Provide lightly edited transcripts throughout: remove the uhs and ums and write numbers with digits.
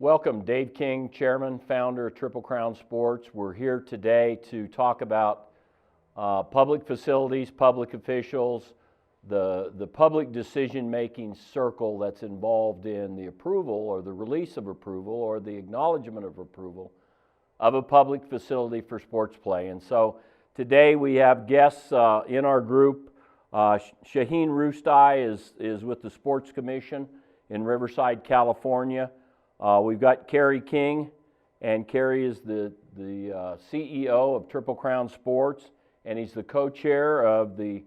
Welcome, Dave King, Chairman, Founder of Triple Crown Sports. We're here today to talk about public facilities, public officials, the public decision-making circle that's involved in the approval or the release of approval or the acknowledgement of approval of a public facility for sports play. And so today we have guests in our group. Shaheen Rustai is with the Sports Commission in Riverside, California. We've got Kerry King, and Kerry is the CEO of Triple Crown Sports, and he's the co-chair of the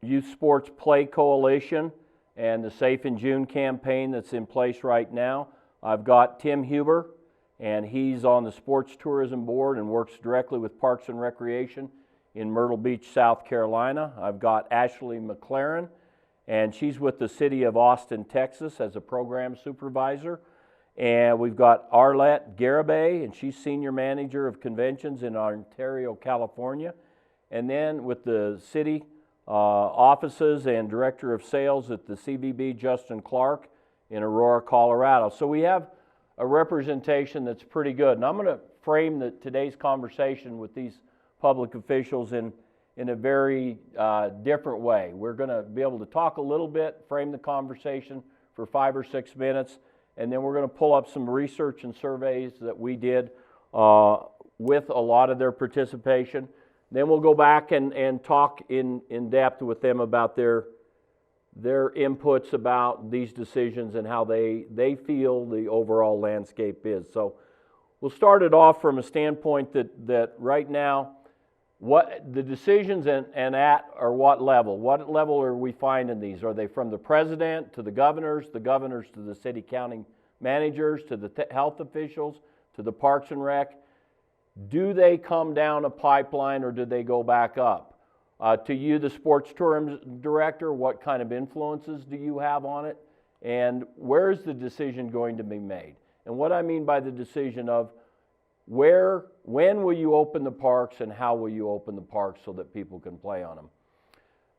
Youth Sports Play Coalition and the Safe in June campaign that's in place right now. I've got Tim Huber, and he's on the Sports Tourism Board and works directly with Parks and Recreation in Myrtle Beach, South Carolina. I've got Ashley McLaren, and she's with the City of Austin, Texas as a program supervisor. And we've got Arlette Garibay, and she's Senior Manager of Conventions in Ontario, California. And then with the city offices and Director of Sales at the CVB, Justin Clark in Aurora, Colorado. So we have a representation that's pretty good. And I'm going to frame today's conversation with these public officials in a very different way. We're going to be able to talk a little bit, frame the conversation for 5 or 6 minutes, and then we're going to pull up some research and surveys that we did with a lot of their participation. Then we'll go back and talk in depth with them about their inputs about these decisions and how they feel the overall landscape is. So we'll start it off from a standpoint that right now, what the decisions and at or what level? What level are we finding these? Are they from the president to the governors to the city county managers, to the health officials, to the Parks and Rec? Do they come down a pipeline or do they go back up? To you, the sports tourism director, what kind of influences do you have on it? And where is the decision going to be made? And what I mean by the decision of when will you open the parks and how will you open the parks so that people can play on them?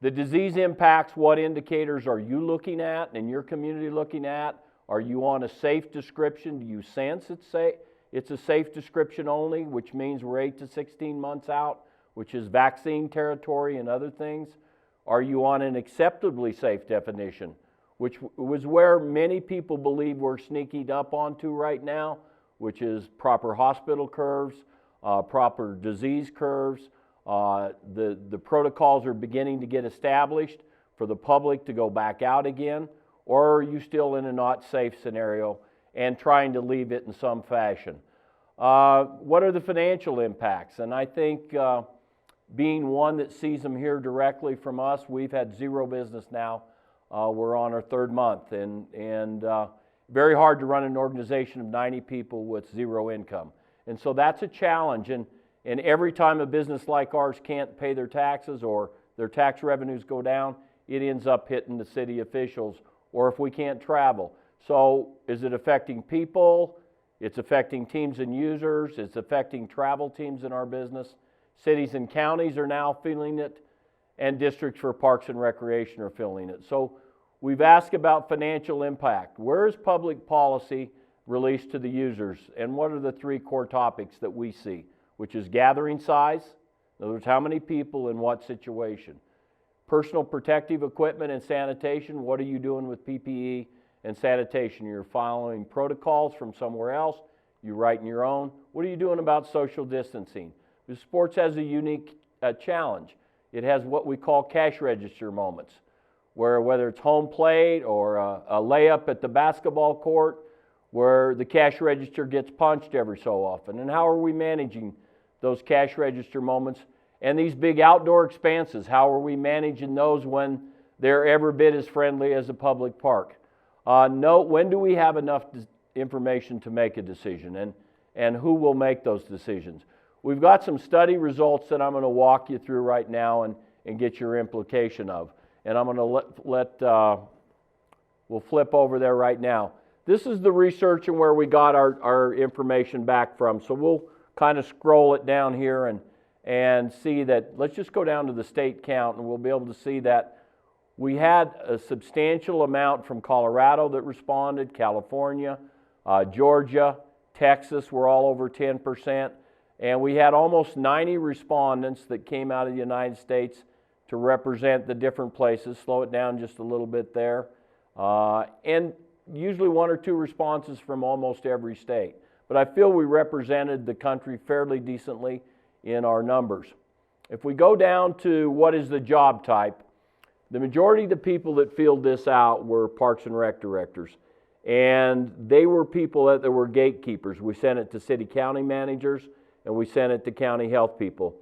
The disease impacts, what indicators are you looking at and your community looking at? Are you on a safe description? Do you sense it's a safe description only, which means we're 8 to 16 months out, which is vaccine territory and other things? Are you on an acceptably safe definition, which was where many people believe we're sneaking up onto right now, which is proper hospital curves, proper disease curves. The protocols are beginning to get established for the public to go back out again, or are you still in a not safe scenario and trying to leave it in some fashion? What are the financial impacts? And I think being one that sees them here directly from us, we've had zero business now. We're on our 3rd month, and very hard to run an organization of 90 people with zero income. And so that's a challenge. And every time a business like ours can't pay their taxes or their tax revenues go down, it ends up hitting the city officials, or if we can't travel. So is it affecting people? It's affecting teams and users. It's affecting travel teams in our business. Cities and counties are now feeling it, and districts for Parks and Recreation are feeling it. So we've asked about financial impact. Where is public policy released to the users? And what are the 3 core topics that we see? Which is gathering size, in other words, how many people in what situation? Personal protective equipment and sanitation, what are you doing with PPE and sanitation? You're following protocols from somewhere else, you're writing your own. What are you doing about social distancing? Because sports has a unique challenge. It has what we call cash register moments, where whether it's home plate or a layup at the basketball court, where the cash register gets punched every so often. And how are we managing those cash register moments? And these big outdoor expanses, how are we managing those when they're every bit as friendly as a public park? When do we have enough information to make a decision, and who will make those decisions? We've got some study results that I'm going to walk you through right now and get your implication of. And I'm going to we'll flip over there right now. This is the research and where we got our information back from. So we'll kind of scroll it down here and see that. Let's just go down to the state count, and we'll be able to see that We had a substantial amount from Colorado that responded, California, Georgia, Texas were all over 10%, and we had almost 90 respondents that came out of the United States to represent the different places. Slow it down just a little bit there. And usually 1 or 2 responses from almost every state. But I feel we represented the country fairly decently in our numbers. If we go down to what is the job type, the majority of the people that filled this out were Parks and Rec directors. And they were people that were gatekeepers. We sent it to city county managers, and we sent it to county health people.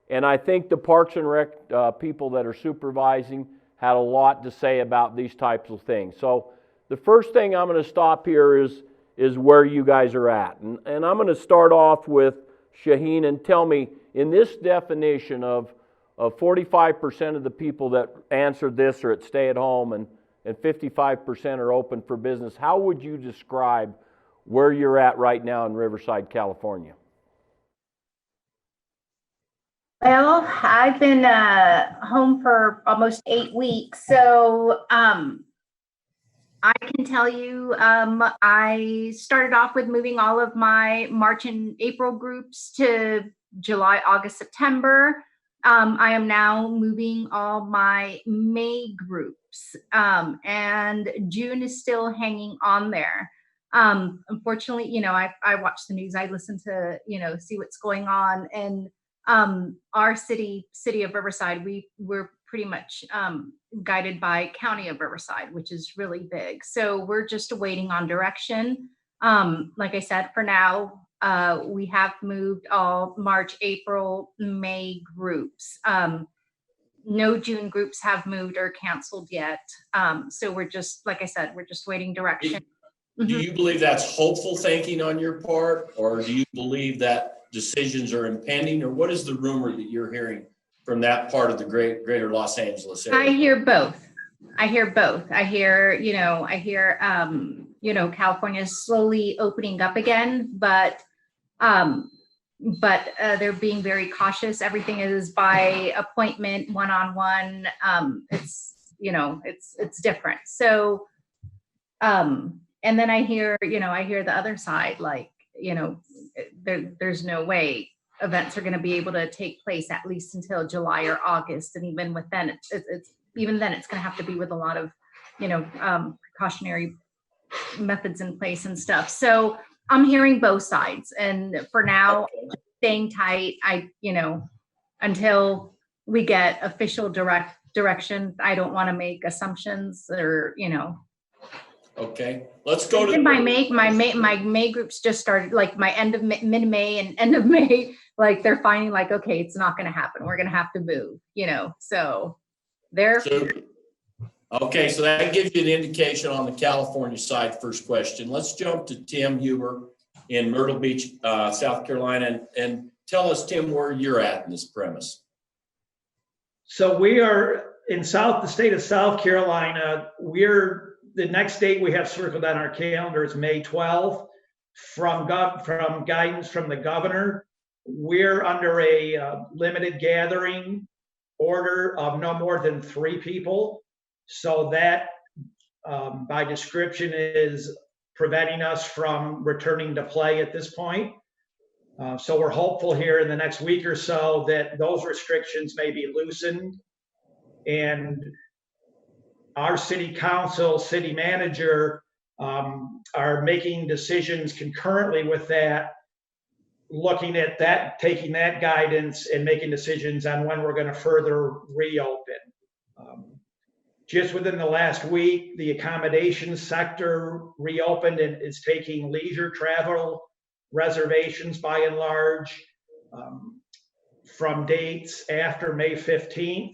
And I think the Parks and Rec people that are supervising had a lot to say about these types of things. So the first thing I'm going to stop here is where you guys are at. And I'm going to start off with Shaheen and tell me, in this definition of 45% of the people that answered this are at stay at home and 55% are open for business, how would you describe where you're at right now in Riverside, California? Well, I've been home for almost 8 weeks, so I can tell you I started off with moving all of my March and April groups to July, August, September. I am now moving all my May groups, and June is still hanging on there. Unfortunately, I watch the news, I listen to, see what's going on, and our city of Riverside, we're pretty much guided by County of Riverside, which is really big. So we're just waiting on direction. Like I said, for now, we have moved all March, April, May groups. No June groups have moved or canceled yet. So we're just, like I said, we're just waiting direction. Do you believe that's hopeful thinking on your part, or do you believe that decisions are impending, or what is the rumor that you're hearing from that part of the greater Los Angeles area? I hear both. I hear, California is slowly opening up again, but they're being very cautious. Everything is by appointment, one-on-one. It's different. So, and then I hear the other side, like, there's no way events are going to be able to take place at least until July or August. And even with then, it's going to have to be with a lot of, precautionary methods in place and stuff. So I'm hearing both sides. And for now, staying tight, until we get official direction, I don't want to make assumptions or, Okay, let's go to my May groups just started, like my mid-May and end of May, like they're finding like, okay, it's not going to happen. We're going to have to move, so they're. Okay, so that gives you an indication on the California side. First question. Let's jump to Tim Huber in Myrtle Beach, South Carolina, and tell us, Tim, where you're at in this premise. So we are in the state of South Carolina. The next date we have circled on our calendar is May 12th. From guidance from the governor, we're under a limited gathering order of no more than 3 people. So that, by description, is preventing us from returning to play at this point. So we're hopeful here in the next week or so that those restrictions may be loosened, and our city council, city manager are making decisions concurrently with that, looking at that, taking that guidance and making decisions on when we're going to further reopen. Just within the last week, the accommodations sector reopened and is taking leisure travel reservations by and large from dates after May 15th.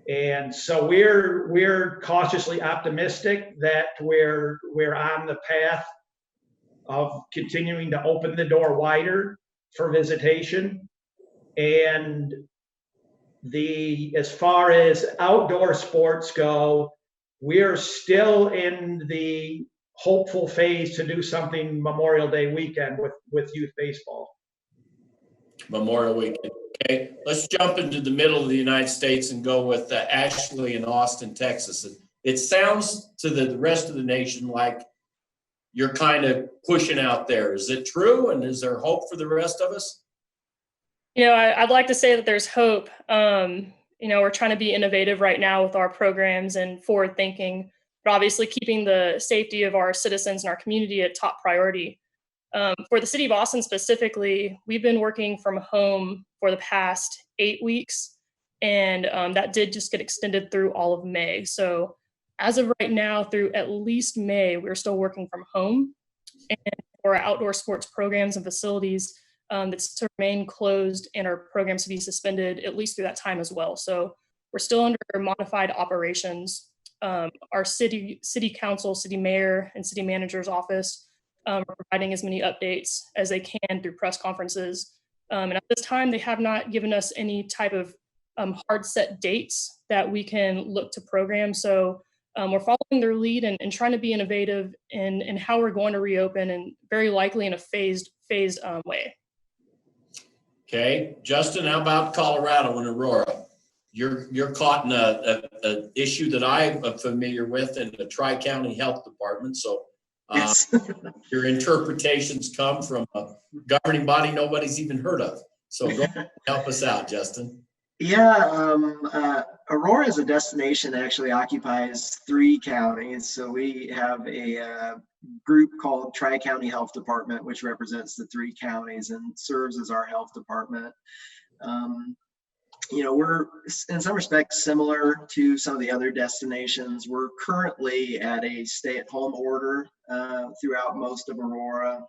And so we're cautiously optimistic that we're on the path of continuing to open the door wider for visitation. And as far as outdoor sports go, we're still in the hopeful phase to do something Memorial Day weekend with youth baseball. Memorial Weekend. Okay, let's jump into the middle of the United States and go with Ashley in Austin, Texas. It sounds to the rest of the nation like you're kind of pushing out there. Is it true? And is there hope for the rest of us? I'd like to say that there's hope. We're trying to be innovative right now with our programs and forward thinking, but obviously keeping the safety of our citizens and our community a top priority. For the city of Austin specifically, we've been working from home for the past 8 weeks, and that did just get extended through all of May. So as of right now, through at least May, we're still working from home. And for our outdoor sports programs and facilities, that's to remain closed and our programs to be suspended at least through that time as well. So we're still under modified operations. Our city council, city mayor, and city manager's office are providing as many updates as they can through press conferences. And at this time, they have not given us any type of hard set dates that we can look to program. So we're following their lead and trying to be innovative in how we're going to reopen, and very likely in a phased way. Okay, Justin, how about Colorado and Aurora? You're caught in a issue that I'm familiar with in the Tri-County Health Department. So Yes. your interpretations come from a governing body nobody's even heard of. So go help us out, Justin. Yeah, Aurora as a destination actually occupies 3 counties. So we have a group called Tri-County Health Department, which represents the 3 counties and serves as our health department. We're in some respects similar to some of the other destinations. We're currently at a stay-at-home order throughout most of Aurora,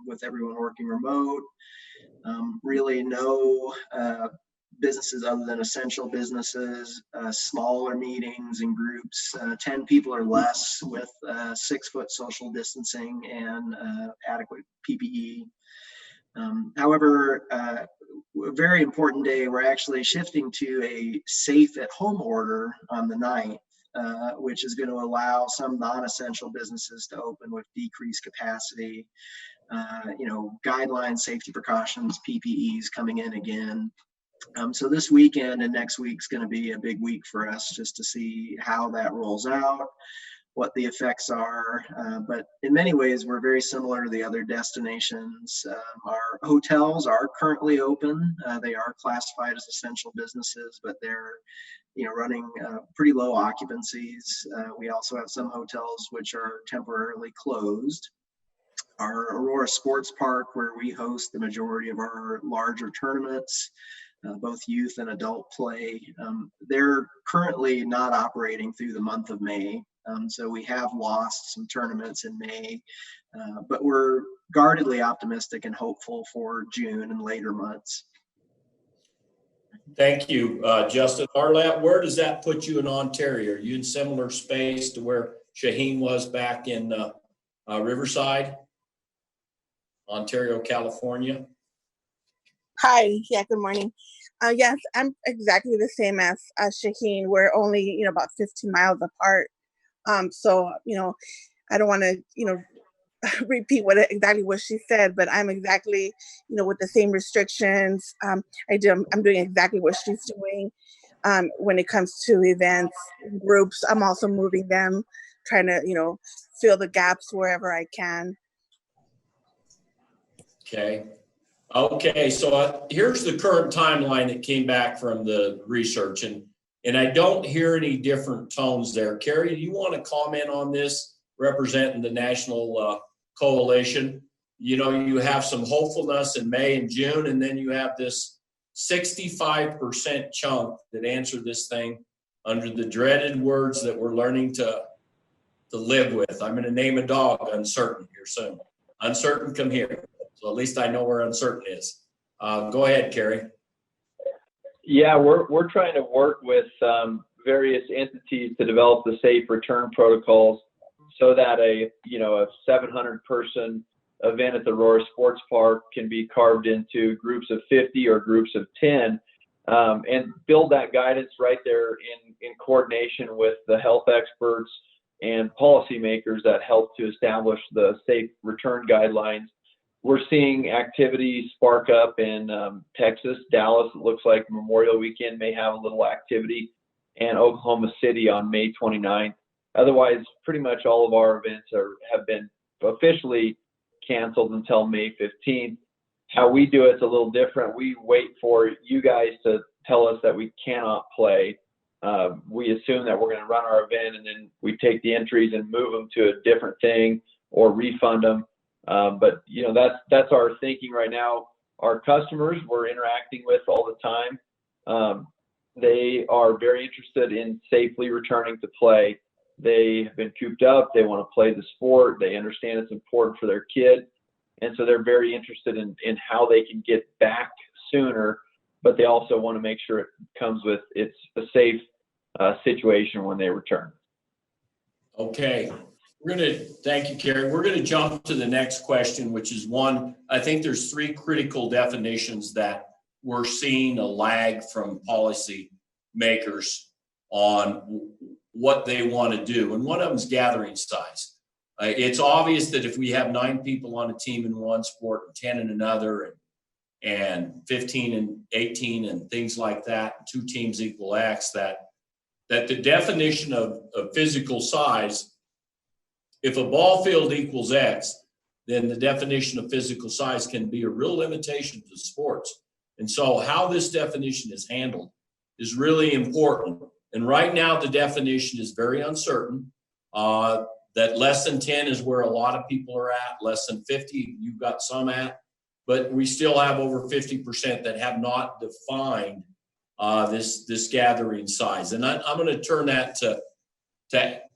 with everyone working remote. Really no businesses other than essential businesses, smaller meetings and groups, 10 people or less, with 6-foot social distancing and adequate PPE. However, a very important day, we're actually shifting to a safe at home order on the 9th, which is going to allow some non-essential businesses to open with decreased capacity. Guidelines, safety precautions, PPEs coming in again. So this weekend and next week's going to be a big week for us, just to see how that rolls out, what the effects are. But in many ways, we're very similar to the other destinations. Our hotels are currently open. They are classified as essential businesses, but they're running pretty low occupancies. We also have some hotels which are temporarily closed. Our Aurora Sports Park, where we host the majority of our larger tournaments, both youth and adult play, they're currently not operating through the month of May. So we have lost some tournaments in May, but we're guardedly optimistic and hopeful for June and later months. Thank you, Justin. Arlette, where does that put you in Ontario? Are you in similar space to where Shaheen was back in Riverside, Ontario, California? Hi, yeah, good morning. Yes, I'm exactly the same as Shaheen. We're only, about 15 miles apart. So, I don't want to, repeat exactly what she said, but I'm exactly, with the same restrictions. I'm doing exactly what she's doing. When it comes to events, groups, I'm also moving them, trying to, fill the gaps wherever I can. Okay, so here's the current timeline that came back from the research, and I don't hear any different tones there. Carrie, do you want to comment on this, representing the national coalition? You have some hopefulness in May and June, and then you have this 65% chunk that answered this thing under the dreaded words that we're learning to live with. I'm going to name a dog Uncertain here soon. Uncertain, come here. So at least I know where Uncertain is. Go ahead, Carrie. Yeah, we're trying to work with various entities to develop the safe return protocols so that a 700-person event at the Aurora Sports Park can be carved into groups of 50 or groups of 10, and build that guidance right there in coordination with the health experts and policymakers that help to establish the safe return guidelines. we're seeing activity spark up in Texas. Dallas, it looks like Memorial Weekend may have a little activity, and Oklahoma City on May 29th. Otherwise, pretty much all of our events have been officially canceled until May 15th. How we do it's a little different. We wait for you guys to tell us that we cannot play. We assume that we're going to run our event, and then we take the entries and move them to a different thing or refund them. But you know, that's our thinking right now. Our customers we're interacting with all the time. They are very interested in safely returning to play. They have been cooped up. They want to play the sport. They understand it's important for their kid. And so they're very interested in how they can get back sooner, but they also want to make sure it comes with it's a safe situation when they return. Okay. Thank you, Kerry. We're going to jump to the next question, which is one, I think there's 3 critical definitions that we're seeing a lag from policy makers on what they want to do. And one of them is gathering size. It's obvious that if we have 9 people on a team in one sport and 10 in another and 15 and 18 and things like that, 2 teams equal X, that the definition of physical size, if a ball field equals X, then the definition of physical size can be a real limitation to sports. And so how this definition is handled is really important. And right now, the definition is very uncertain. That less than 10 is where a lot of people are at. Less than 50, you've got some at. But we still have over 50% that have not defined this gathering size. And I'm going to turn that to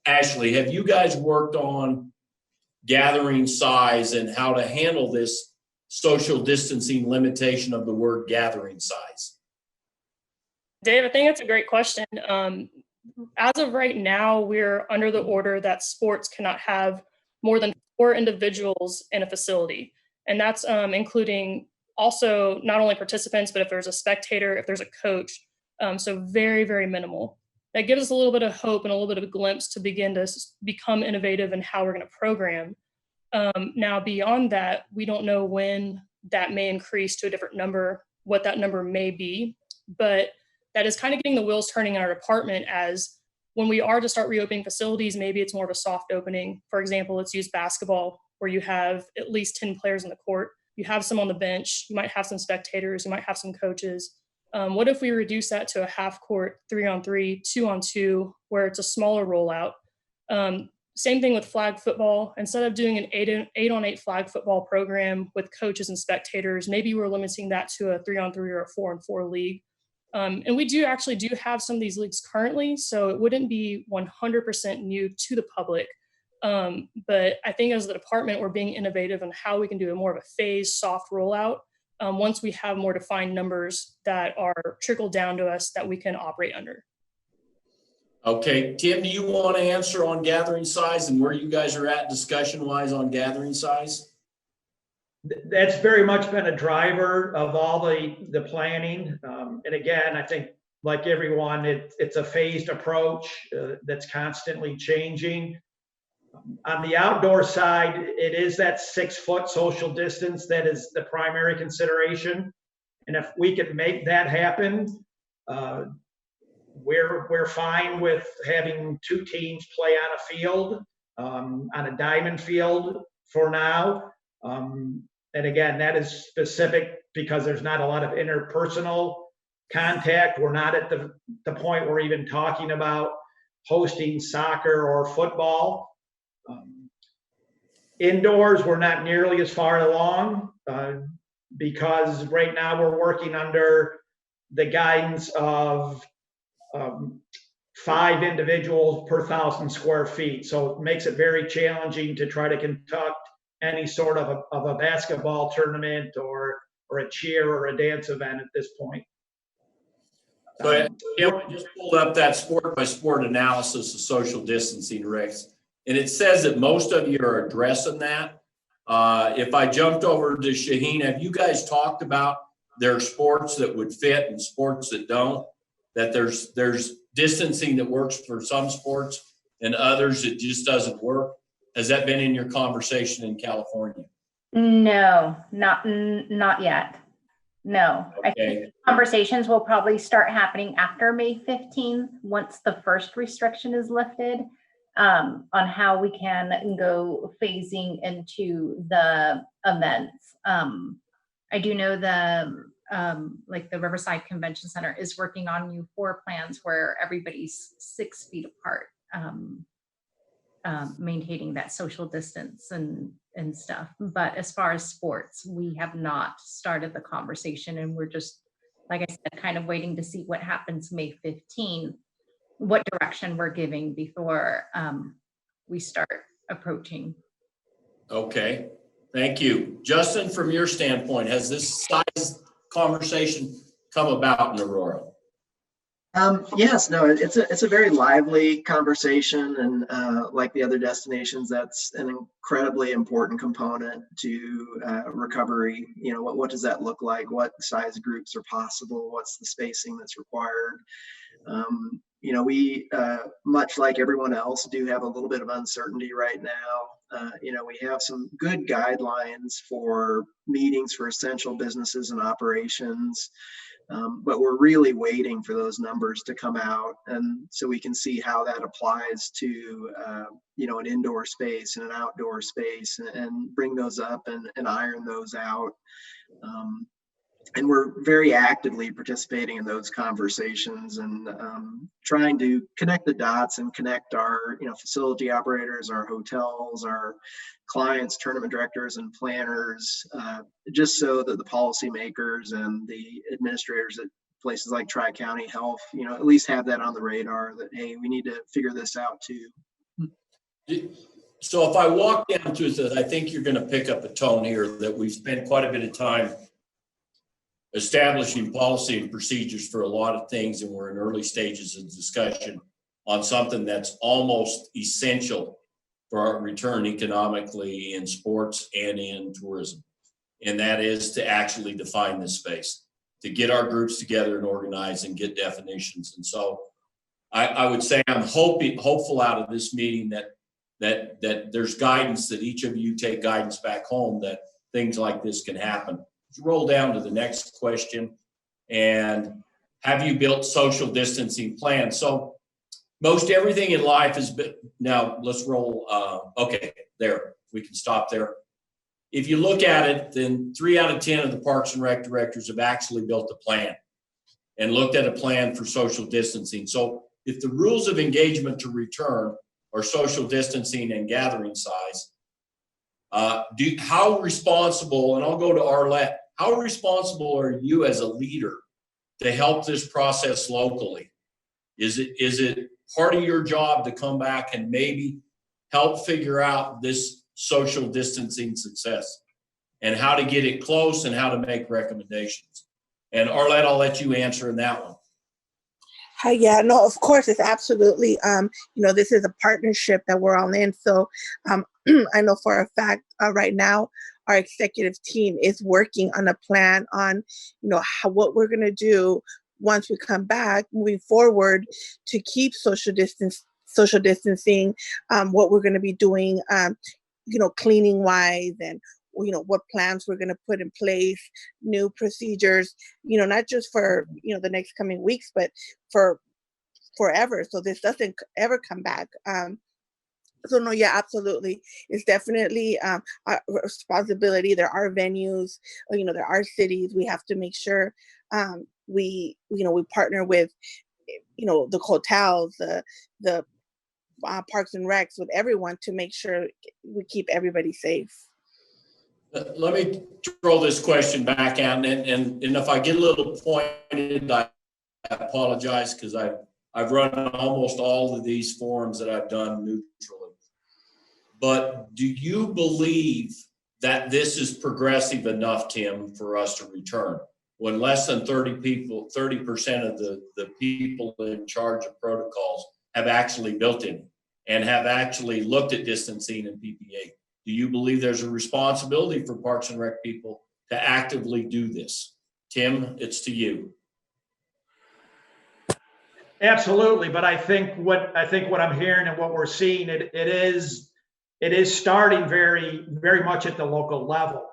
Ashley. Have you guys worked on gathering size and how to handle this social distancing limitation of the word gathering size? Dave, I think that's a great question. As of right now, we're under the order that sports cannot have more than 4 individuals in a facility. And that's including also not only participants, but if there's a spectator, if there's a coach. So very, very minimal. That gives us a little bit of hope and a little bit of a glimpse to begin to become innovative in how we're going to program. Now, beyond that, we don't know when that may increase to a different number, what that number may be. But that is kind of getting the wheels turning in our department as when we are to start reopening facilities, maybe it's more of a soft opening. For example, let's use basketball where you have at least 10 players on the court. You have some on the bench. You might have some spectators. You might have some coaches. What if we reduce that to a half court, 3-on-3, 2-on-2, where it's a smaller rollout? Same thing with flag football. Instead of doing an 8-on-8 flag football program with coaches and spectators, maybe we're limiting that to a 3-on-3 or a 4-on-4 league. And we do have some of these leagues currently, so it wouldn't be 100% new to the public. But I think as the department, we're being innovative in how we can do a more of a phased, soft rollout once we have more defined numbers that are trickled down to us that we can operate under. Okay, Tim, do you want to answer on gathering size and where you guys are at discussion-wise on gathering size? That's very much been a driver of all the planning. And again, I think like everyone, it's a phased approach that's constantly changing. On the outdoor side, it is that 6-foot social distance that is the primary consideration. And if we can make that happen, we're fine with having 2 teams play on a field, on a diamond field for now. And again, that is specific because there's not a lot of interpersonal contact. We're not at the point we're even talking about hosting soccer or football. Indoors, we're not nearly as far along because right now we're working under the guidance of 5 individuals per 1,000 square feet. So it makes it very challenging to try to conduct any sort of a basketball tournament or a cheer or a dance event at this point. So I just pulled up that sport by sport analysis of social distancing, Rick, and it says that most of you are addressing that. If I jumped over to Shaheen, have you guys talked about there are sports that would fit and sports that don't? That there's distancing that works for some sports and others it just doesn't work? Has that been in your conversation in California? No, not yet. No. I think Okay, conversations will probably start happening after May 15th, once the first restriction is lifted, on how we can go phasing into the events. I do know like the Riverside Convention Center is working on new floor plans where everybody's 6 feet apart, maintaining that social distance and stuff. But as far as sports, we have not started the conversation, and we're just, like I said, kind of waiting to see what happens May 15th, what direction we're giving before we start approaching. okay, thank you. Justin, from your standpoint, has this size conversation come about in Aurora? Yes, no, it's a very lively conversation, and like the other destinations, that's an incredibly important component to recovery. You know, what does that look like? What size groups are possible? What's the spacing that's required? You know, we much like everyone else do have a little bit of uncertainty right now. You know, we have some good guidelines for meetings for essential businesses and operations. But we're really waiting for those numbers to come out, and so we can see how that applies to you know, an indoor space and an outdoor space, and bring those up and iron those out. And we're very actively participating in those conversations, and trying to connect the dots and connect our, you know, facility operators, our hotels, our clients, tournament directors and planners, just so that the policymakers and the administrators at places like Tri-County Health, you know, at least have that on the radar that, hey, we need to figure this out too. So if I walk down to this, I think you're going to pick up a tone here that we've spent quite a bit of time establishing policy and procedures for a lot of things, and we're in early stages of discussion on something that's almost essential for our return economically in sports and in tourism. And that is to actually define this space, to get our groups together and organize and get definitions. And so I would say I'm hopeful out of this meeting that there's guidance, that each of you take guidance back home, that things like this can happen. Let's roll down to the next question. And have you built social distancing plans? So most everything in life has been, now let's roll, okay, there, we can stop there. If you look at it, then 3 out of 10 of the Parks and Rec directors have actually built a plan and looked at a plan for social distancing. So if the rules of engagement to return are social distancing and gathering size, how responsible, and I'll go to Arlette, how responsible are you as a leader to help this process locally? Is it part of your job to come back and maybe help figure out this social distancing success and how to get it close and how to make recommendations? And Arlette, I'll let you answer in that one. Yeah, no, of course, it's absolutely, you know, this is a partnership that we're all in. So I know for a fact right now, our executive team is working on a plan on, you know, what we're going to do once we come back, moving forward, to keep social distancing, what we're going to be doing, you know, cleaning wise, and, you know, what plans we're going to put in place, new procedures, you know, not just for, you know, the next coming weeks, but for forever. So this doesn't ever come back. So no, yeah, absolutely. It's definitely our responsibility. There are venues, you know, there are cities. We have to make sure we partner with, you know, the hotels, the Parks and Recs, with everyone, to make sure we keep everybody safe. Let me throw this question back out, and if I get a little pointed, I apologize, because I've run almost all of these forums that I've done neutrally. But do you believe that this is progressive enough, Tim, for us to return, when less than 30% of the people in charge of protocols have actually built it and have actually looked at distancing and PPE? Do you believe there's a responsibility for Parks and Rec people to actively do this? Tim, it's to you. Absolutely, but I think what I'm hearing and what we're seeing, it is it is starting very, very much at the local level.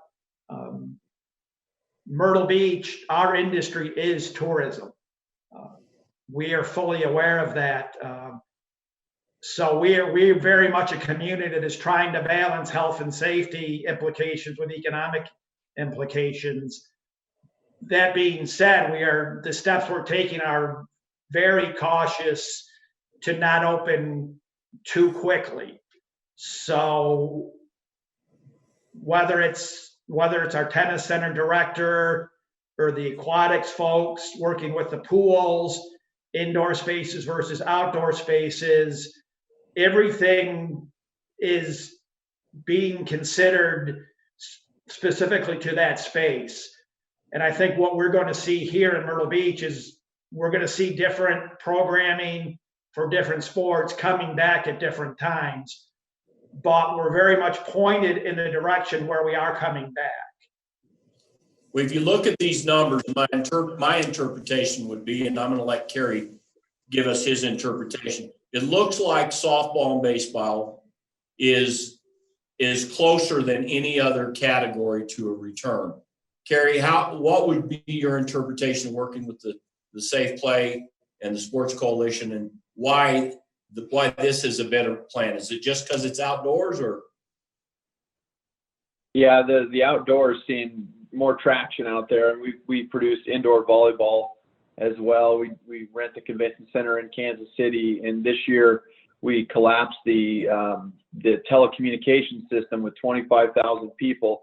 Myrtle Beach, our industry is tourism. We are fully aware of that. So we're very much a community that is trying to balance health and safety implications with economic implications. That being said, the steps we're taking are very cautious to not open too quickly. So whether it's our tennis center director or the aquatics folks working with the pools, indoor spaces versus outdoor spaces, everything is being considered specifically to that space. And I think what we're going to see here in Myrtle Beach is we're going to see different programming for different sports coming back at different times. But we're very much pointed in the direction where we are coming back. Well, if you look at these numbers, my interpretation would be, and I'm going to let Kerry give us his interpretation. It looks like softball and baseball is closer than any other category to a return. Kerry, what would be your interpretation of working with the Safe Play and the Sports Coalition, and why this is a better plan? Is it just because it's outdoors, or? Yeah, the outdoors seeing more traction out there, and we produced indoor volleyball as well. We rent the convention center in Kansas City, and this year we collapsed the telecommunication system with 25,000 people,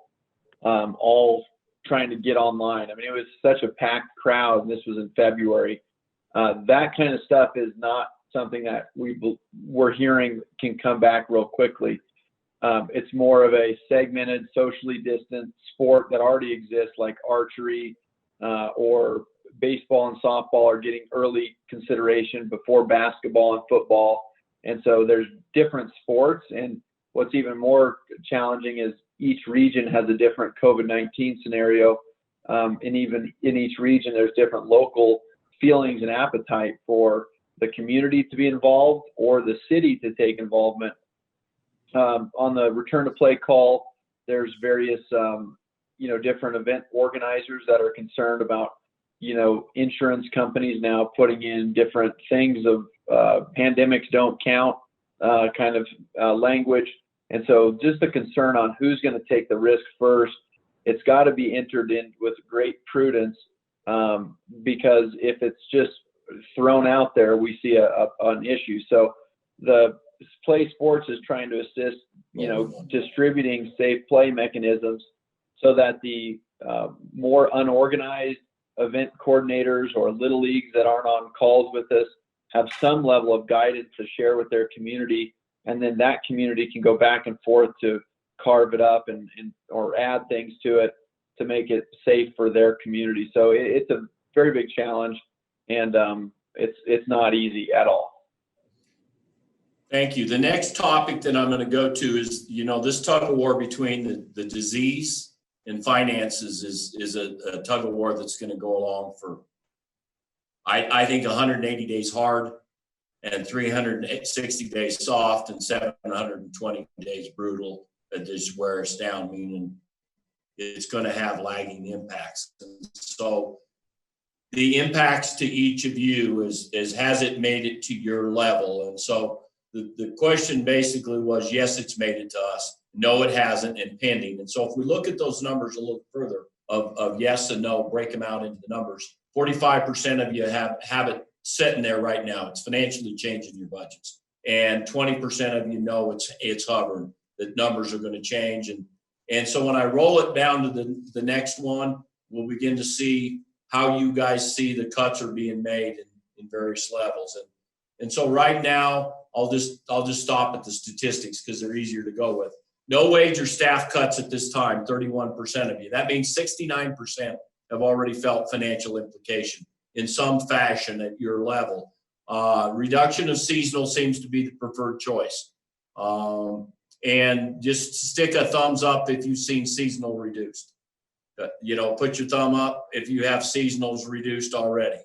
all trying to get online. I mean, it was such a packed crowd, and this was in February. That kind of stuff is not something that we're hearing can come back real quickly. It's more of a segmented, socially distanced sport that already exists, like archery or baseball and softball are getting early consideration before basketball and football. And so there's different sports. And what's even more challenging is each region has a different COVID-19 scenario. And even in each region, there's different local feelings and appetite for the community to be involved or the city to take involvement. On the return to play call, there's various, different event organizers that are concerned about, insurance companies now putting in different things of pandemics don't count kind of language. And so just the concern on who's going to take the risk first, it's got to be entered in with great prudence, because if it's just thrown out there, we see an issue. So the Play Sports is trying to assist, distributing safe play mechanisms so that the more unorganized event coordinators or little leagues that aren't on calls with us have some level of guidance to share with their community, and then that community can go back and forth to carve it up and or add things to it to make it safe for their community. So it's a very big challenge, and it's not easy at all. Thank you. The next topic that I'm going to go to is, this tug of war between the disease and finances is a tug of war that's going to go along for, I think, 180 days hard and 360 days soft and 720 days brutal that just wear us down, meaning it's going to have lagging impacts. And so the impacts to each of you is has it made it to your level? And so the question basically was, yes, it's made it to us. No, it hasn't, and pending. And so if we look at those numbers a little further of yes and no, break them out into the numbers, 45% of you have it sitting there right now. It's financially changing your budgets. And 20% of you know it's hovering. The numbers are going to change. And so when I roll it down to the next one, we'll begin to see how you guys see the cuts are being made in various levels. And so right now, I'll just stop at the statistics because they're easier to go with. No wage or staff cuts at this time, 31% of you. That means 69% have already felt financial implication in some fashion at your level. Reduction of seasonal seems to be the preferred choice. And just stick a thumbs up if you've seen seasonal reduced. Put your thumb up if you have seasonals reduced already.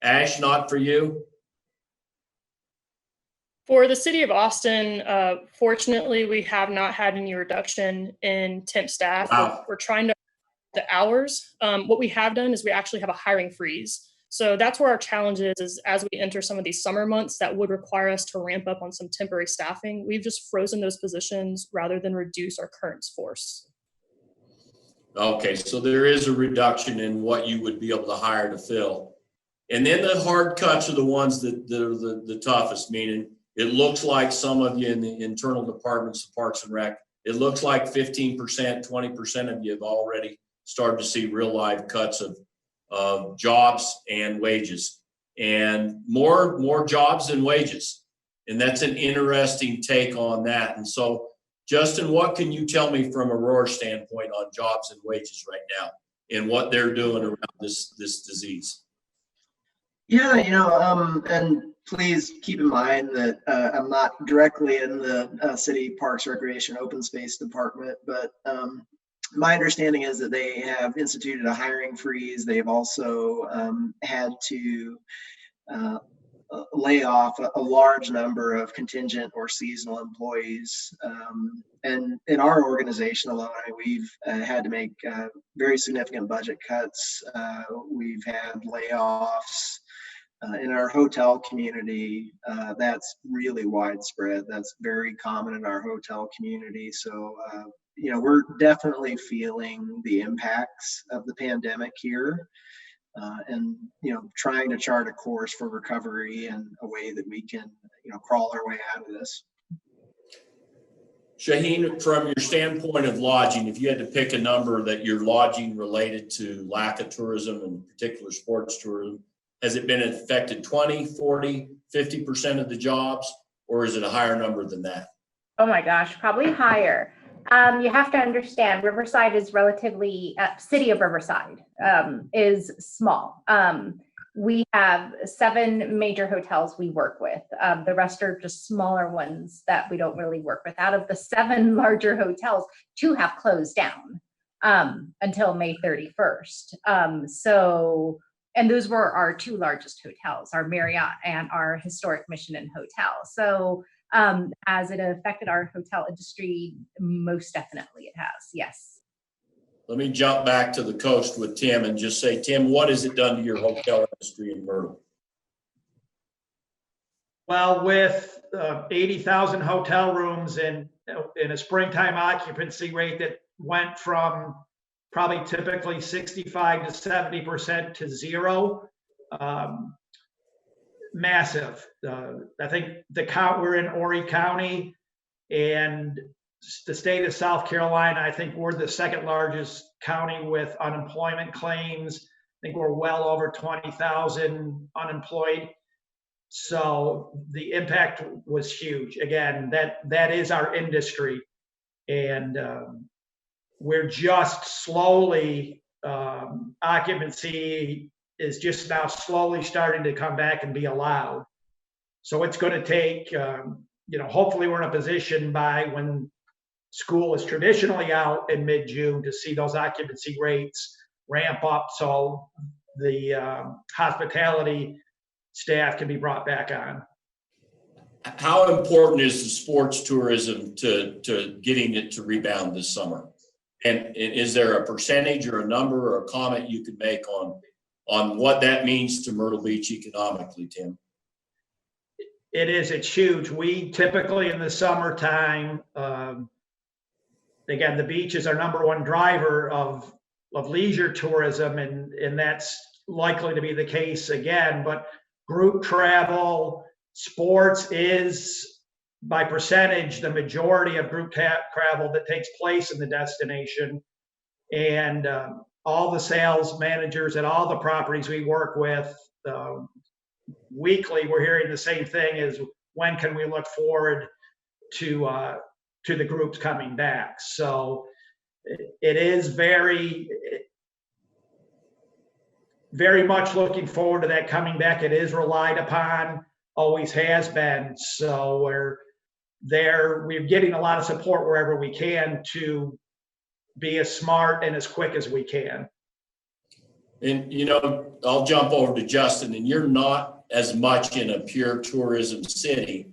Ash, not for you? For the city of Austin, fortunately, we have not had any reduction in temp staff. Wow. We're trying to the hours. What we have done is we actually have a hiring freeze. So that's where our challenge is as we enter some of these summer months that would require us to ramp up on some temporary staffing. We've just frozen those positions rather than reduce our current force. Okay, so there is a reduction in what you would be able to hire to fill. And then the hard cuts are the ones that are the toughest, meaning it looks like some of you in the internal departments of Parks and Rec, it looks like 15%, 20% of you have already started to see real live cuts of jobs and wages, and more jobs than wages. And that's an interesting take on that. And so, Justin, what can you tell me from Aurora standpoint on jobs and wages right now and what they're doing around this disease? Yeah, and please keep in mind that I'm not directly in the city parks, recreation, open space department, but my understanding is that they have instituted a hiring freeze. They've also had to lay off a large number of contingent or seasonal employees. And in our organization alone, we've had to make very significant budget cuts. We've had layoffs. In our hotel community, that's really widespread. That's very common in our hotel community. So, we're definitely feeling the impacts of the pandemic here, and, trying to chart a course for recovery and a way that we can, crawl our way out of this. Shaheen, from your standpoint of lodging, if you had to pick a number that your lodging related to lack of tourism and particular sports tourism, has it been affected 20, 40, 50% of the jobs, or is it a higher number than that? Oh my gosh, probably higher. You have to understand, Riverside is relatively, city of Riverside is small. We have 7 major hotels we work with. The rest are just smaller ones that we don't really work with. Out of the 7 larger hotels, 2 have closed down until May 31st. And those were our 2 largest hotels, our Marriott and our historic Mission Inn Hotel. So has it affected our hotel industry? Most definitely it has, yes. Let me jump back to the coast with Tim and just say, Tim, what has it done to your hotel industry in Myrtle? Well, with 80,000 hotel rooms and in a springtime occupancy rate that went from probably typically 65 to 70% to zero, massive. I think we're in Horry County, and the state of South Carolina, I think we're the 2nd largest county with unemployment claims. I think we're well over 20,000 unemployed. So the impact was huge. Again, that is our industry. And we're just slowly, occupancy is just now slowly starting to come back and be allowed. So it's going to take, hopefully we're in a position by when school is traditionally out in mid-June to see those occupancy rates ramp up so the hospitality staff can be brought back on. How important is the sports tourism to getting it to rebound this summer? And is there a percentage or a number or a comment you could make on what that means to Myrtle Beach economically, Tim? It's huge. We typically in the summertime, again, the beach is our number 1 driver of leisure tourism, and that's likely to be the case again. But group travel, sports is by percentage the majority of group travel that takes place in the destination. And all the sales managers at all the properties we work with, weekly, we're hearing the same thing: is when can we look forward to the groups coming back? So it is very, very much looking forward to that coming back. It is relied upon, always has been. So we're getting a lot of support wherever we can to be as smart and as quick as we can. And, I'll jump over to Justin, and you're not as much in a pure tourism city,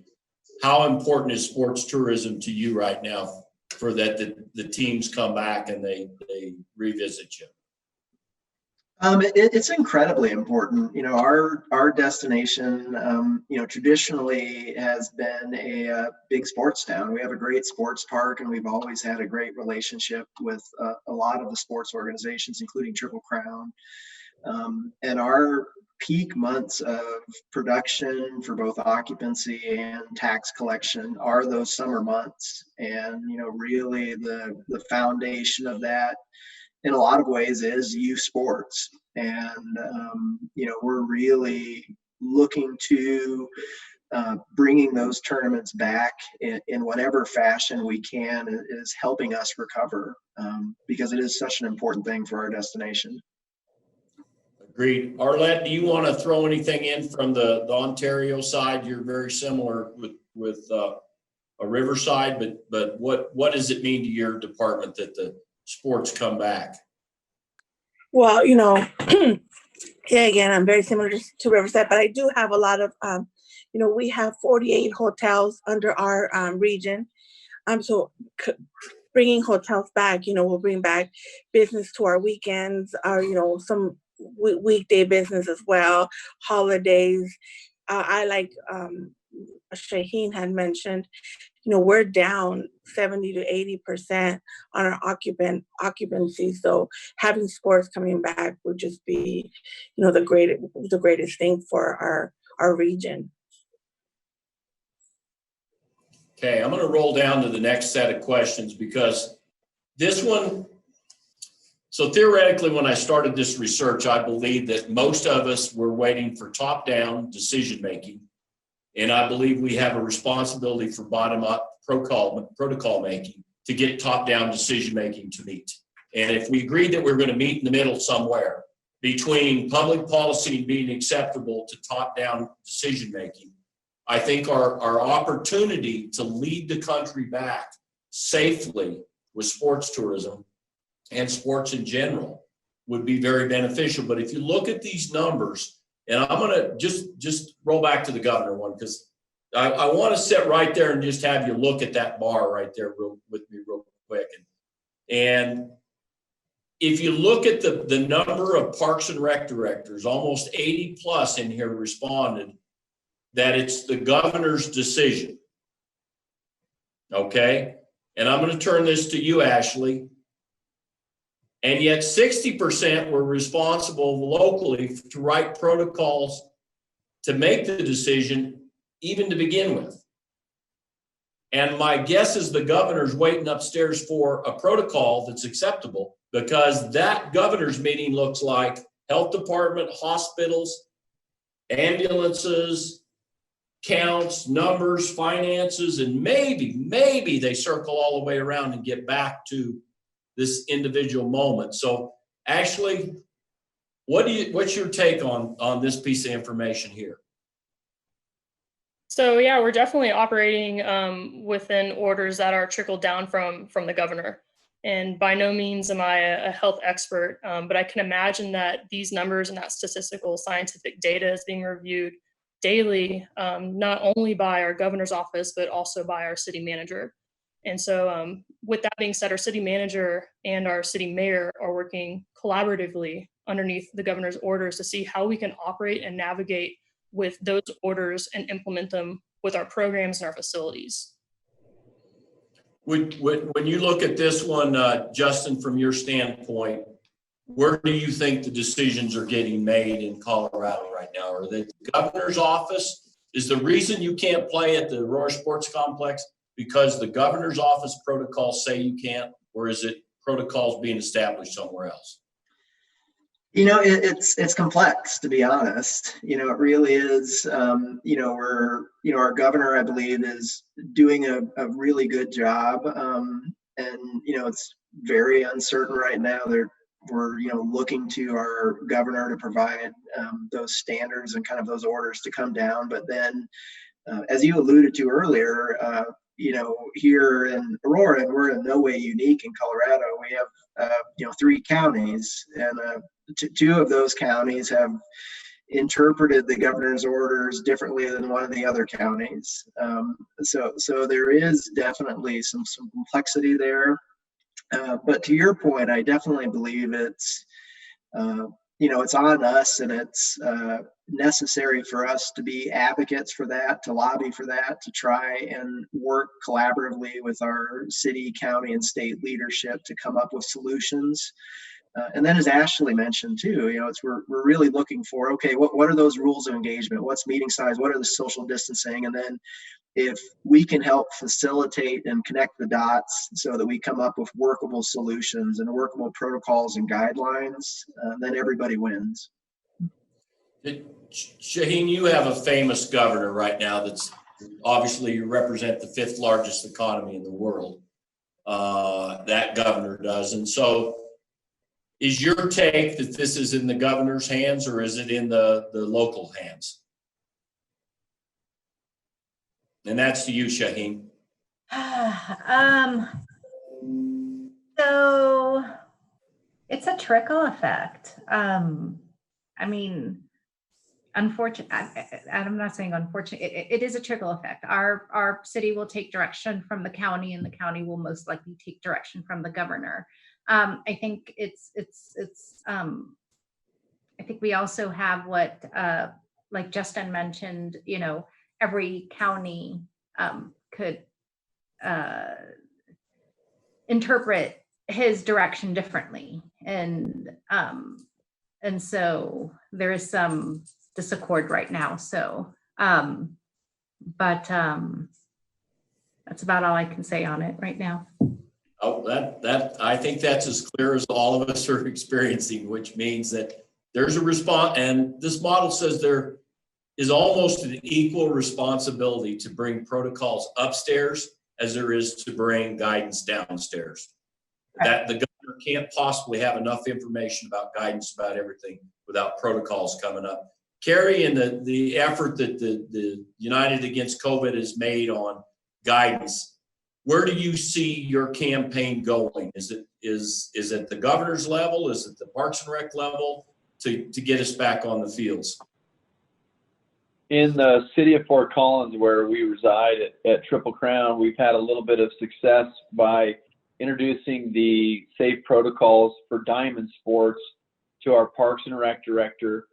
how important is sports tourism to you right now for that the teams come back and they revisit you? It's incredibly important. You know, our destination, traditionally has been a big sports town. We have a great sports park, and we've always had a great relationship with a lot of the sports organizations, including Triple Crown. And our peak months of production for both occupancy and tax collection are those summer months. And, really the foundation of that in a lot of ways is youth sports. And, we're really looking to bringing those tournaments back in whatever fashion we can is helping us recover, because it is such an important thing for our destination. Agreed. Arlette, do you want to throw anything in from the Ontario side? You're very similar with a Riverside, but what does it mean to your department that the sports come back? Well, again, I'm very similar to Riverside, but I do have a lot of, we have 48 hotels under our region. So bringing hotels back, will bring back business to our weekends, our, some weekday business as well, holidays. I like Shaheen had mentioned, we're down 70 to 80% on our occupancy. So having sports coming back would just be, the greatest thing for our region. Okay, I'm going to roll down to the next set of questions because this one, so theoretically, when I started this research, I believed that most of us were waiting for top-down decision-making. And I believe we have a responsibility for bottom-up protocol making to get top-down decision-making to meet. And if we agreed that we're going to meet in the middle somewhere between public policy being acceptable to top-down decision-making, I think our opportunity to lead the country back safely with sports tourism and sports in general would be very beneficial. But if you look at these numbers, and I'm going to just roll back to the governor one, because I want to sit right there and just have you look at that bar right there with me real quick. And if you look at the number of Parks and Rec directors, almost 80 plus in here responded that it's the governor's decision. Okay? And I'm going to turn this to you, Ashley. And yet 60% were responsible locally to write protocols to make the decision even to begin with. And my guess is the governor's waiting upstairs for a protocol that's acceptable, because that governor's meeting looks like health department, hospitals, ambulances, counts, numbers, finances, and maybe they circle all the way around and get back to this individual moment. So Ashley, what's your take on this piece of information here? So yeah, we're definitely operating within orders that are trickled down from the governor. And by no means am I a health expert, but I can imagine that these numbers and that statistical scientific data is being reviewed daily, not only by our governor's office, but also by our city manager. And so with that being said, our city manager and our city mayor are working collaboratively underneath the governor's orders to see how we can operate and navigate with those orders and implement them with our programs and our facilities. When you look at this one, Justin, from your standpoint, where do you think the decisions are getting made in Colorado right now? Are they the governor's office? Is the reason you can't play at the Aurora Sports Complex because the governor's office protocols say you can't, or is it protocols being established somewhere else? It's complex, to be honest. It really is. Our governor, I believe, is doing a really good job. And it's very uncertain right now. We're looking to our governor to provide those standards and kind of those orders to come down. But then, as you alluded to earlier, here in Aurora, and we're in no way unique in Colorado. We have 3 counties, and two of those counties have interpreted the governor's orders differently than one of the other counties. So there is definitely some complexity there. But to your point, I definitely believe it's, it's on us, and it's necessary for us to be advocates for that, to lobby for that, to try and work collaboratively with our city, county, and state leadership to come up with solutions. And then, as Ashley mentioned too, we're really looking for, okay, what are those rules of engagement? What's meeting size? What are the social distancing? And then if we can help facilitate and connect the dots so that we come up with workable solutions and workable protocols and guidelines, then everybody wins. Shaheen, you have a famous governor right now that's obviously, you represent the 5th largest economy in the world. That governor does. And so is your take that this is in the governor's hands, or is it in the local hands? And that's to you, Shaheen. So it's a trickle effect. Unfortunate. I'm not saying unfortunate. It is a trickle effect. Our city will take direction from the county, and the county will most likely take direction from the governor. I think I think we also have what, like Justin mentioned, every county could interpret his direction differently, and so there is some disaccord right now. So, but that's about all I can say on it right now. Oh, that I think that's as clear as all of us are experiencing, which means that there's a response, and this model says there is almost an equal responsibility to bring protocols upstairs as there is to bring guidance downstairs. That the governor can't possibly have enough information about guidance about everything without protocols coming up. Carrie, and the effort that the United Against COVID has made on guidance, where do you see your campaign going? Is it the governor's level? Is it the Parks and Rec level to get us back on the fields? In the city of Fort Collins, where we reside at Triple Crown, we've had a little bit of success by introducing the safe protocols for diamond sports to our Parks and Rec director.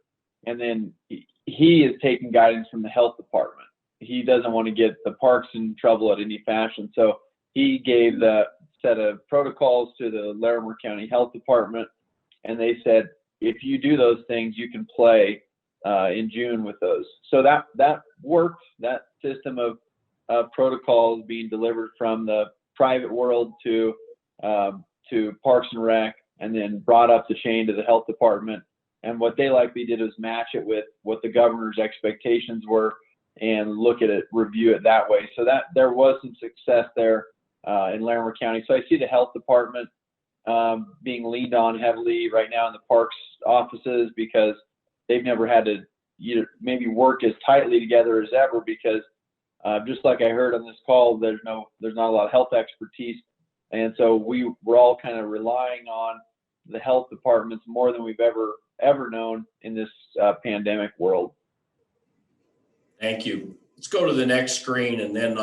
And then he is taking guidance from the health department. He doesn't want to get the parks in trouble at any fashion. So he gave the set of protocols to the Larimer County Health Department. And they said, if you do those things, you can play in June with those. So that worked, that system of protocols being delivered from the private world to Parks and Rec, and then brought up the chain to the health department. And what they likely did was match it with what the governor's expectations were and look at it, review it that way. So that there was some success there in Larimer County. So I see the health department being leaned on heavily right now in the parks offices, because they've never had to maybe work as tightly together as ever, because just like I heard on this call, there's not a lot of health expertise. And so we're all kind of relying on the health departments more than we've ever known in this pandemic world. Thank you. Let's go to the next screen, and then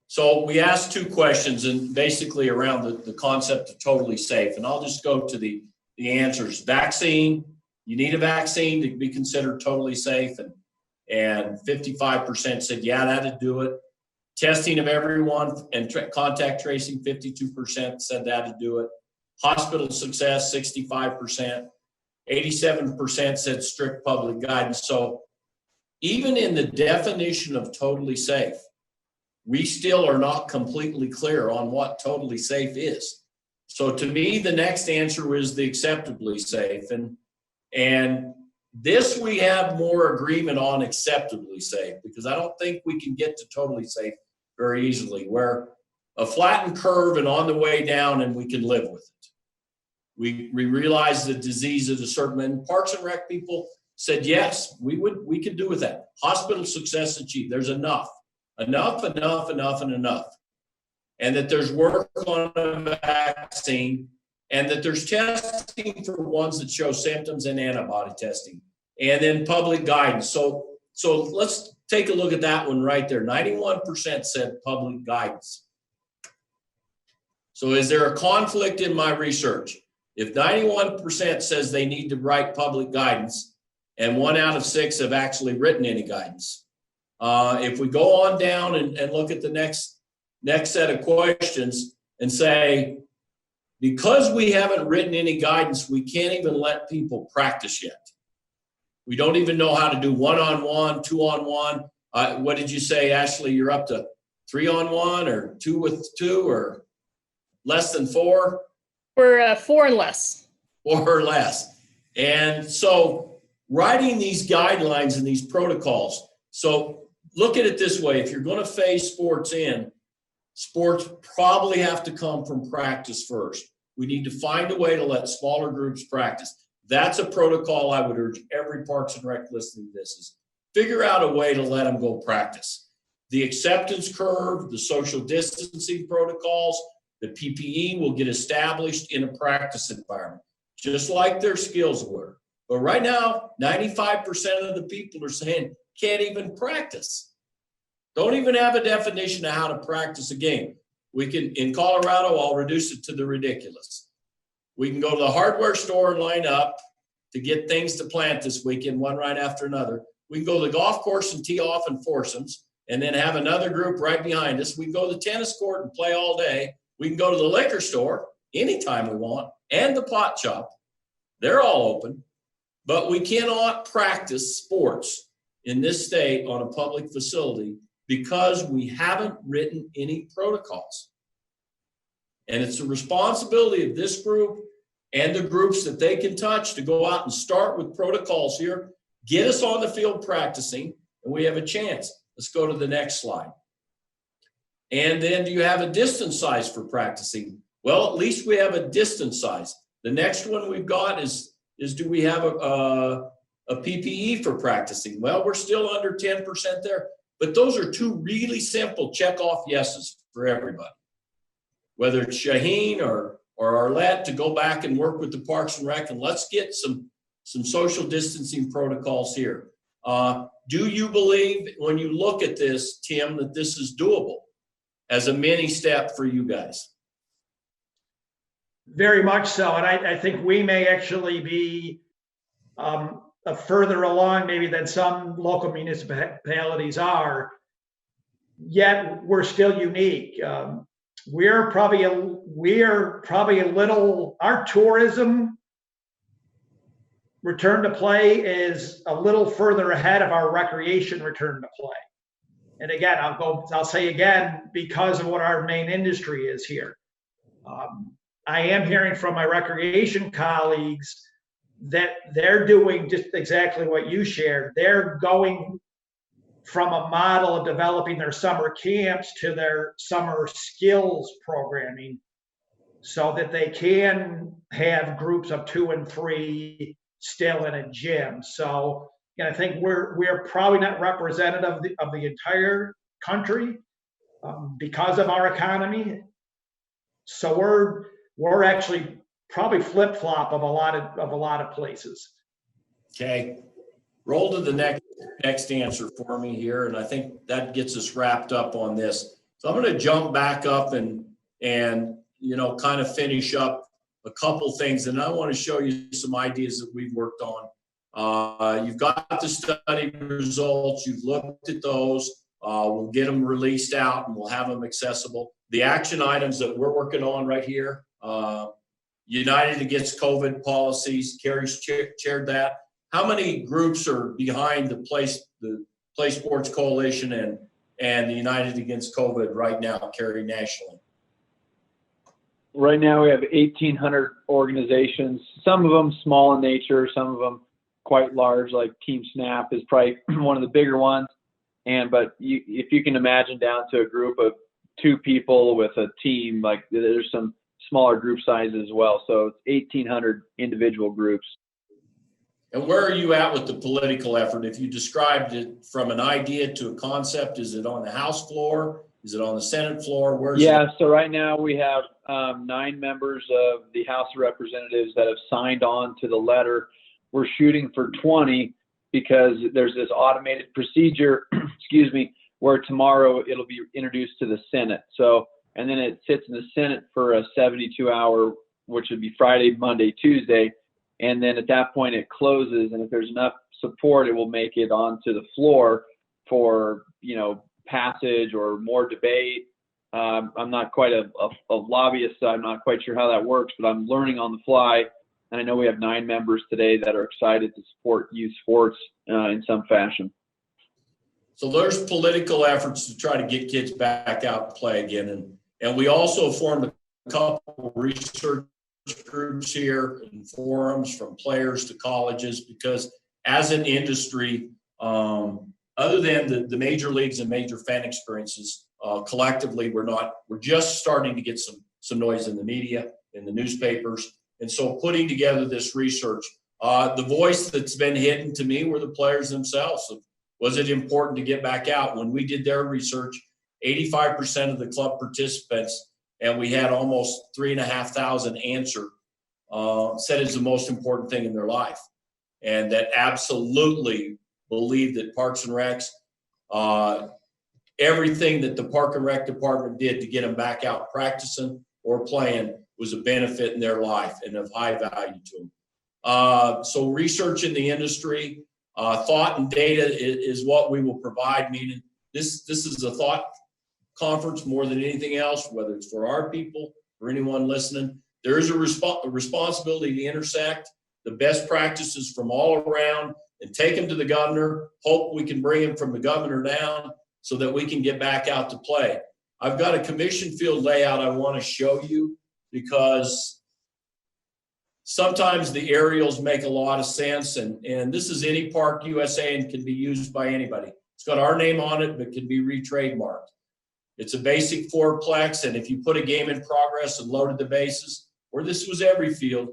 so we asked 2 questions, and basically around the concept of totally safe. And I'll just go to the answers. Vaccine, you need a vaccine to be considered totally safe. And 55% said, yeah, that'd do it. Testing of everyone and contact tracing, 52% said that'd do it. Hospital success, 65%. 87% said strict public guidance. So even in the definition of totally safe, we still are not completely clear on what totally safe is. So to me, the next answer is the acceptably safe. And this we have more agreement on acceptably safe, because I don't think we can get to totally safe very easily, where a flattened curve and on the way down, and we can live with it. We realize the disease at a certain, and Parks and Rec people said, yes, we could do with that. Hospital success achieved. There's enough. And that there's work on a vaccine, and that there's testing for ones that show symptoms and antibody testing, and then public guidance. So let's take a look at that one right there. 91% said public guidance. So is there a conflict in my research? If 91% says they need to write public guidance, and 1 out of 6 have actually written any guidance. If we go on down and look at the next set of questions and say, because we haven't written any guidance, we can't even let people practice yet. We don't even know how to do 1-on-1, 2-on-1. What did you say, Ashley? You're up to 3-on-1 or 2 with 2 or less than 4? We're 4 and less. 4 or less. And so writing these guidelines and these protocols. So look at it this way. If you're going to phase sports in, sports probably have to come from practice first. We need to find a way to let smaller groups practice. That's a protocol I would urge every Parks and Rec listening to this is figure out a way to let them go practice. The acceptance curve, the social distancing protocols, the PPE will get established in a practice environment, just like their skills were. But right now, 95% of the people are saying can't even practice. Don't even have a definition of how to practice a game. We can, in Colorado, I'll reduce it to the ridiculous. We can go to the hardware store and line up to get things to plant this weekend, one right after another. We can go to the golf course and tee off in foursomes, and then have another group right behind us. We can go to the tennis court and play all day. We can go to the liquor store anytime we want, and the pot shop. They're all open. But we cannot practice sports in this state on a public facility because we haven't written any protocols. And it's the responsibility of this group and the groups that they can touch to go out and start with protocols here, get us on the field practicing, and we have a chance. Let's go to the next slide. And then do you have a distance size for practicing? Well, at least we have a distance size. The next one we've got is do we have a PPE for practicing? Well, we're still under 10% there. But those are 2 really simple check off yeses for everybody. Whether it's Shaheen or Arlette to go back and work with the Parks and Rec, and let's get some social distancing protocols here. Do you believe, when you look at this, Tim, that this is doable as a mini step for you guys? Very much so. And I think we may actually be further along maybe than some local municipalities are, yet we're still unique. We're probably a little, our tourism return to play is a little further ahead of our recreation return to play. And again, I'll say again, because of what our main industry is here. I am hearing from my recreation colleagues that they're doing just exactly what you shared. They're going from a model of developing their summer camps to their summer skills programming so that they can have groups of 2 and 3 still in a gym. So I think we're probably not representative of the entire country because of our economy. So we're actually probably flip-flop of a lot of places. Okay, roll to the next answer for me here, and I think that gets us wrapped up on this. So I'm going to jump back up and kind of finish up a couple things, and I want to show you some ideas that we've worked on. You've got the study results, you've looked at those. We'll get them released out and we'll have them accessible. The action items that we're working on right here. United Against COVID policies, Carrie's chaired that. How many groups are behind the Play Sports Coalition and the United Against COVID right now, Carrie, nationally? Right now we have 1,800 organizations, some of them small in nature, some of them quite large, like Team Snap is probably one of the bigger ones. But if you can imagine down to a group of 2 people with a team, like there's some smaller group sizes as well. So it's 1,800 individual groups. And where are you at with the political effort? If you described it from an idea to a concept, is it on the House floor? Is it on the Senate floor? Where's Yeah, so right now we have 9 members of the House of Representatives that have signed on to the letter. We're shooting for 20 because there's this automated procedure, excuse me, where tomorrow it'll be introduced to the Senate. So, and then it sits in the Senate for a 72-hour, which would be Friday, Monday, Tuesday. And then at that point it closes. And if there's enough support, it will make it onto the floor for, passage or more debate. I'm not quite a lobbyist, so I'm not quite sure how that works, but I'm learning on the fly. And I know we have 9 members today that are excited to support youth sports in some fashion. So there's political efforts to try to get kids back out and play again. And we also formed a couple research groups here and forums from players to colleges, because as an industry, other than the major leagues and major fan experiences, collectively, we're just starting to get some noise in the media, in the newspapers. And so putting together this research, the voice that's been hidden to me were the players themselves. Was it important to get back out? When we did their research, 85% of the club participants, and we had almost 3,500 answer, said it's the most important thing in their life. And that absolutely believe that Parks and Recs, everything that the Park and Rec department did to get them back out practicing or playing was a benefit in their life and of high value to them. So research in the industry, thought and data is what we will provide, meaning this is a thought conference more than anything else, whether it's for our people or anyone listening. There is a responsibility to intersect the best practices from all around and take them to the governor, hope we can bring him from the governor down so that we can get back out to play. I've got a commission field layout I want to show you, because sometimes the aerials make a lot of sense, and this is Any Park USA and can be used by anybody. It's got our name on it, but can be re-trademarked. It's a basic fourplex, and if you put a game in progress and loaded the bases, or this was every field,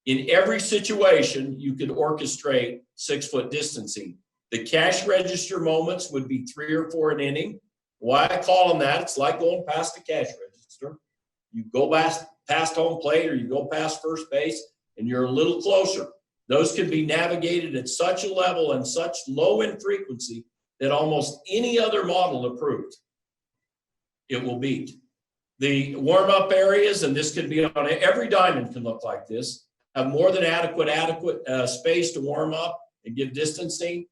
in every situation, you could orchestrate 6-foot distancing. The cash register moments would be 3 or 4 an inning. Why I call them that, it's like going past the cash register. You go past home plate or you go past first base and you're a little closer. Those can be navigated at such a level and such low in frequency that almost any other model approved, it will beat. The warm-up areas, and this could be on every diamond can look like this, have more than adequate space to warm up and give distancing.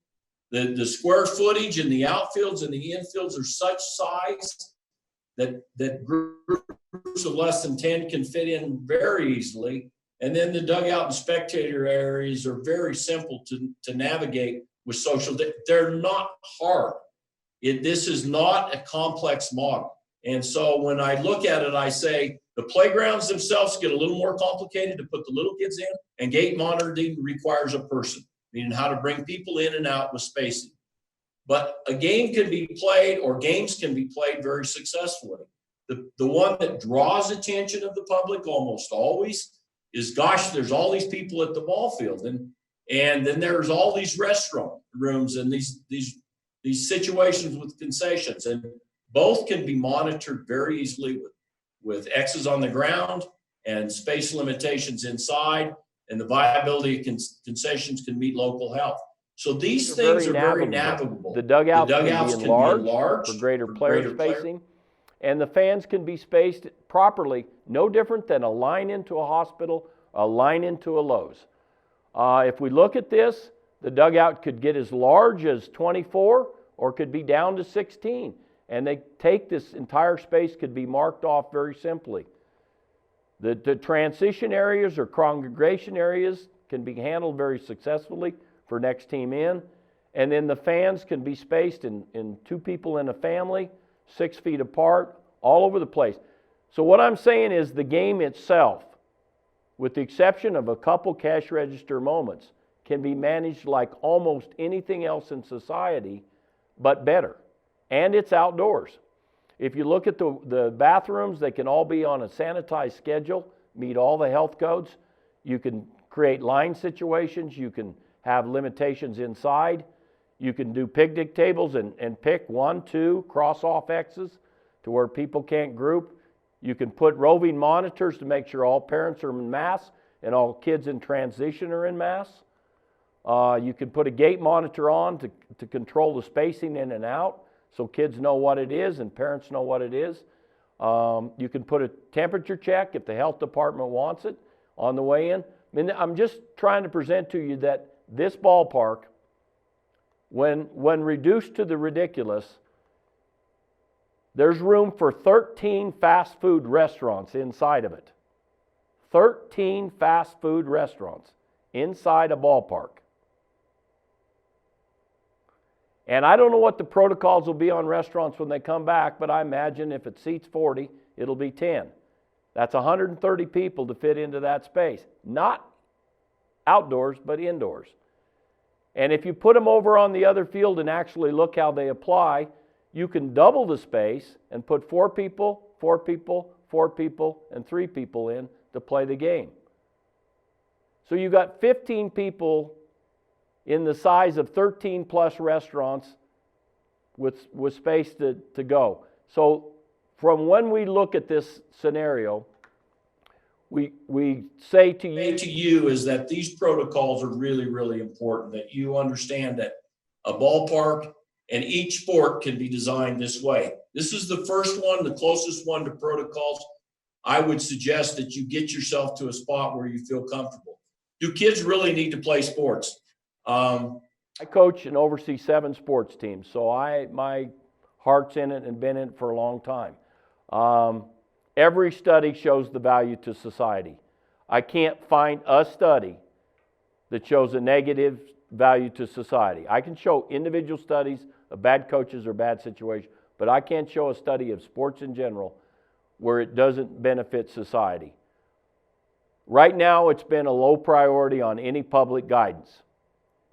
The square footage in the outfields and the infields are such size that groups of less than 10 can fit in very easily. And then the dugout and spectator areas are very simple to navigate with social. They're not hard. This is not a complex model. And so when I look at it, I say the playgrounds themselves get a little more complicated to put the little kids in, and gate monitoring requires a person, meaning how to bring people in and out with spacing. But a game can be played, or games can be played very successfully. The one that draws attention of the public almost always is, gosh, there's all these people at the ball field, and then there's all these restaurant rooms and these situations with concessions, and both can be monitored very easily with X's on the ground and space limitations inside, and the viability of concessions can meet local health. So these things are very navigable. The dugouts can be enlarged enlarged for greater player spacing, and the fans can be spaced properly, no different than a line into a hospital, a line into a Lowe's. If we look at this, the dugout could get as large as 24 or could be down to 16. And they take this entire space, could be marked off very simply. The transition areas or congregation areas can be handled very successfully for next team in. And then the fans can be spaced in 2 people in a family, 6 feet apart, all over the place. So what I'm saying is the game itself, with the exception of a couple cash register moments, can be managed like almost anything else in society, but better. And it's outdoors. If you look at the bathrooms, they can all be on a sanitized schedule, meet all the health codes. You can create line situations. You can have limitations inside. You can do picnic tables and pick 1, 2, cross off X's. to where people can't group. You can put roving monitors to make sure all parents are in mass and all kids in transition are in mass. You can put a gate monitor on to control the spacing in and out so kids know what it is and parents know what it is. You can put a temperature check if the health department wants it on the way in. I mean, I'm just trying to present to you that this ballpark, when reduced to the ridiculous, there's room for 13 fast food restaurants inside of it. 13 fast food restaurants inside a ballpark. And I don't know what the protocols will be on restaurants when they come back, but I imagine if it seats 40, it'll be 10. That's 130 people to fit into that space. Not outdoors, but indoors. And if you put them over on the other field and actually look how they apply, you can double the space and put 4 people, 4 people, 4 people, and 3 people in to play the game. So you got 15 people in the size of 13 plus restaurants with space to go. So from when we look at this scenario, we say to you is that these protocols are really, really important, that you understand that a ballpark and each sport can be designed this way. This is the first one, the closest one to protocols. I would suggest that you get yourself to a spot where you feel comfortable. Do kids really need to play sports? I coach and oversee 7 sports teams, so my heart's in it and been in it for a long time. Every study shows the value to society. I can't find a study that shows a negative value to society. I can show individual studies of bad coaches or bad situations, but I can't show a study of sports in general where it doesn't benefit society. Right now, it's been a low priority on any public guidance.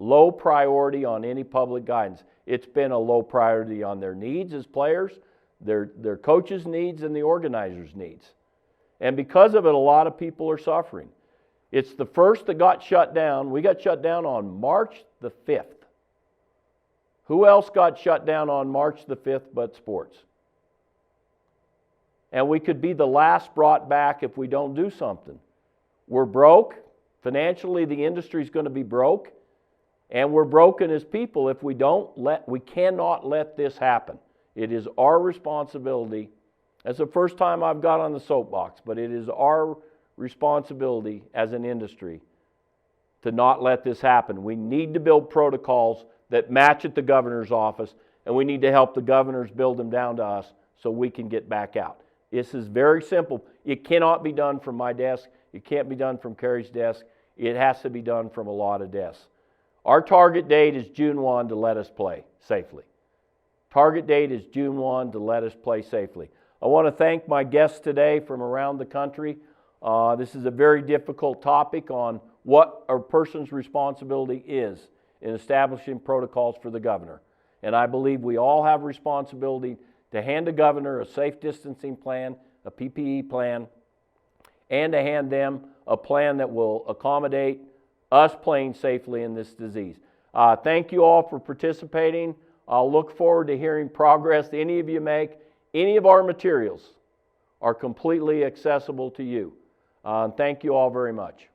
Low priority on any public guidance. It's been a low priority on their needs as players, their coaches' needs, and the organizers' needs. And because of it, a lot of people are suffering. It's the first that got shut down. We got shut down on March the 5th. Who else got shut down on March the 5th but sports? And we could be the last brought back if we don't do something. We're broke. Financially, the industry's going to be broke. And we're broken as people if we cannot let this happen. It is our responsibility. That's the first time I've got on the soapbox, but it is our responsibility as an industry to not let this happen. We need to build protocols that match at the governor's office, and we need to help the governors build them down to us so we can get back out. This is very simple. It cannot be done from my desk. It can't be done from Carrie's desk. It has to be done from a lot of desks. Our target date is June 1 to let us play safely. Target date is June 1 to let us play safely. I want to thank my guests today from around the country. This is a very difficult topic on what a person's responsibility is in establishing protocols for the governor. And I believe we all have responsibility to hand the governor a safe distancing plan, a PPE plan, and to hand them a plan that will accommodate us playing safely in this disease. Thank you all for participating. I'll look forward to hearing progress any of you make. Any of our materials are completely accessible to you. Thank you all very much.